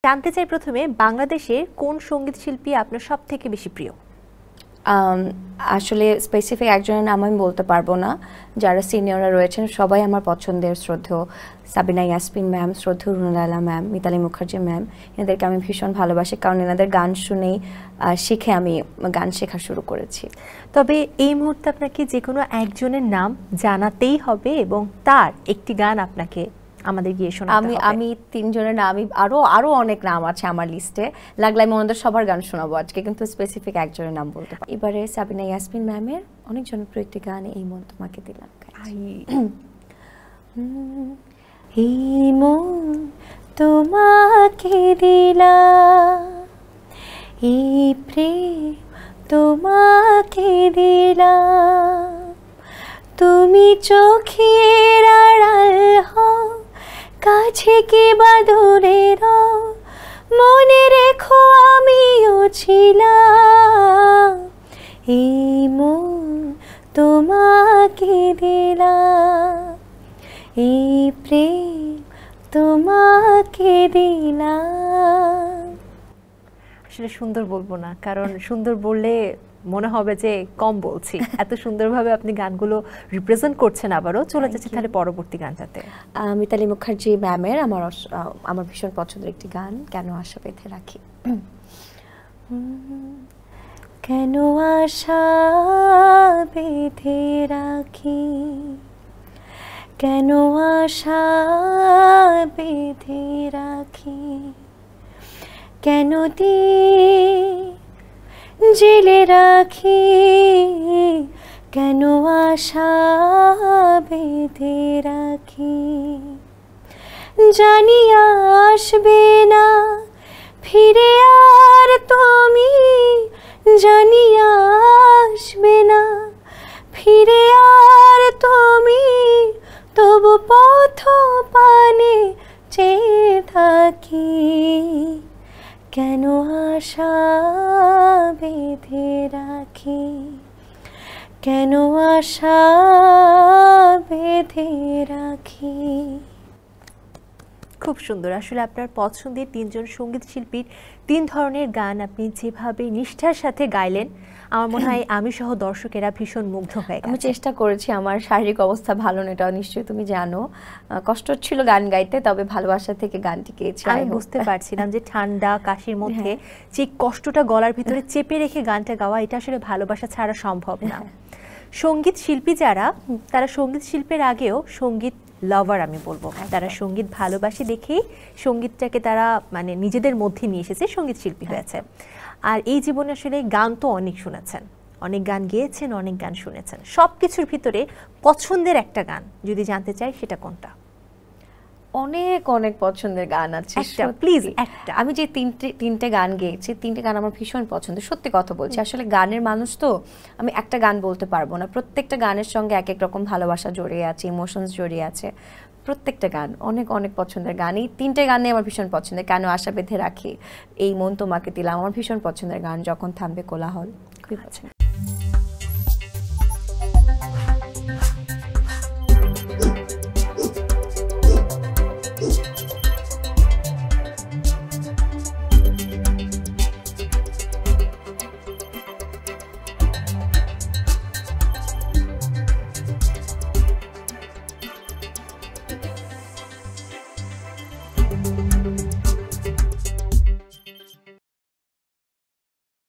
জানতে চাই প্রথমে বাংলাদেশের কোন সঙ্গীত শিল্পী আপনার সবথেকে বেশি প্রিয়? আসলে স্পেসিফিক একজনের নাম আমি বলতে পারবো না। যারা সিনিয়ররা রয়েছেন সবাই আমার পছন্দের, শ্রদ্ধেয় সাবিনা ইয়াসমিন ম্যাম, শ্রদ্ধেয় রুনা লায়লা ম্যাম, মিতালি মুখার্জি ম্যাম, এনাদেরকে আমি ভীষণ ভালোবাসি কারণ এনাদের গান শুনেই শিখে আমি গান শেখা শুরু করেছি। তবে এই মুহূর্তে আপনাকে যে কোনো একজনের নাম জানাতেই হবে এবং তার একটি গান আপনাকে আমাদের গিয়ে শোনাতে হবে। আমি তিনজনের নাম, আরো অনেক নাম আছে আমার লিস্টে, লাগলে আমি ওনাদের সবার গান শোনাবো আজকে, কিন্তু স্পেসিফিক একজনের নাম বলতে পারি। এবারে সাবিনা ইয়াসমিন ম্যামের অনেক জনপ্রিয় একটি গান, এই মন তোমাকে দিলাম। এই মন তোমাকে দিলাম, এই প্রেম তোমাকে দিলাম, তুমি চোখের আড়াল হও, কাছে কি বা দূরে রও, মনে রেখো আমিও ছিলাম। এই মন তোমাকে দিলাম, এই প্রেম তোমাকে দিলাম। আসলে সুন্দর বলবো না, কারণ সুন্দর বললে মনে হবে যে কম বলছি। এত সুন্দরভাবে আপনি গানগুলো রিপ্রেজেন্ট করছেন। আবারও চলে যাচ্ছে তাহলে পরবর্তী গানটাতে। মিতালি মুখার্জি ম্যামের আমার ভীষণ পছন্দের একটি গান, কেন আশা বেঁধে রাখি। কেন আশা বেঁধে রাখি, কেন আশা বেঁধে রাখি, কেন জেলে রাখি, কেন আশা বেঁধে রাখি, জানি আসবে না ফিরে আর তুমি, জানি আসবে না ফিরে আর তুমি, তবু পথ পানে চেয়ে থাকি, কেন আশা বেঁধে রাখি, কেন আশা বেঁধে রাখি। খুব সুন্দর। আসলে আপনার পছন্দের তিনজন সঙ্গীত শিল্পীর তিন ধরনের গান আপনি যেভাবে নিষ্ঠার সাথে গাইলেন, আমার মনে হয় আমি সহ দর্শকেরা ভীষণ মুগ্ধ হয়ে গেছে। আমি চেষ্টা করেছি, আমার শারীরিক অবস্থা ভালো না, এটাও নিশ্চয়ই তুমি জানো, কষ্ট ছিল গান গাইতে, তবে ভালোবাসা থেকে গানটি গেয়েছি। আমি বুঝতে পারছিলাম যে ঠান্ডা কাশির মধ্যে যে কষ্টটা গলার ভিতরে চেপে রেখে গানটা গাওয়া, এটা আসলে ভালোবাসা ছাড়া সম্ভব না। সঙ্গীত শিল্পী যারা, তারা সঙ্গীত শিল্পের আগেও সঙ্গীত লাভার আমি বলবো। তারা সঙ্গীত ভালোবাসে দেখেই সঙ্গীতটাকে তারা মানে নিজেদের মধ্যে নিয়ে এসেছে, সঙ্গীত শিল্পী হয়েছে। আর এই জীবনে আসলে গান তো অনেক শুনেছেন, অনেক গান গেয়েছেন, অনেক গান শুনেছেন। সব কিছুর ভিতরে পছন্দের একটা গান যদি জানতে চাই, সেটা কোনটা? অনেক অনেক পছন্দের গান আছে, প্লিজ একটা। আমি যে তিনটে গান গেয়েছি, তিনটে গান আমার ভীষণ পছন্দের, সত্যি কথা বলছি। আসলে গানের মানুষ তো, আমি একটা গান বলতে পারবো না, প্রত্যেকটা গানের সঙ্গে এক এক রকম ভালোবাসা জড়িয়ে আছে, ইমোশনস জড়িয়ে আছে। প্রত্যেকটা গান অনেক অনেক পছন্দের গান। এই তিনটে গানে আমার ভীষণ পছন্দের, কেন আশা বেঁধে রাখি, এই মন তোমাকে দিলাম আমার ভীষণ পছন্দের গান, যখন থামবে কোলাহল খুবই পছন্দ।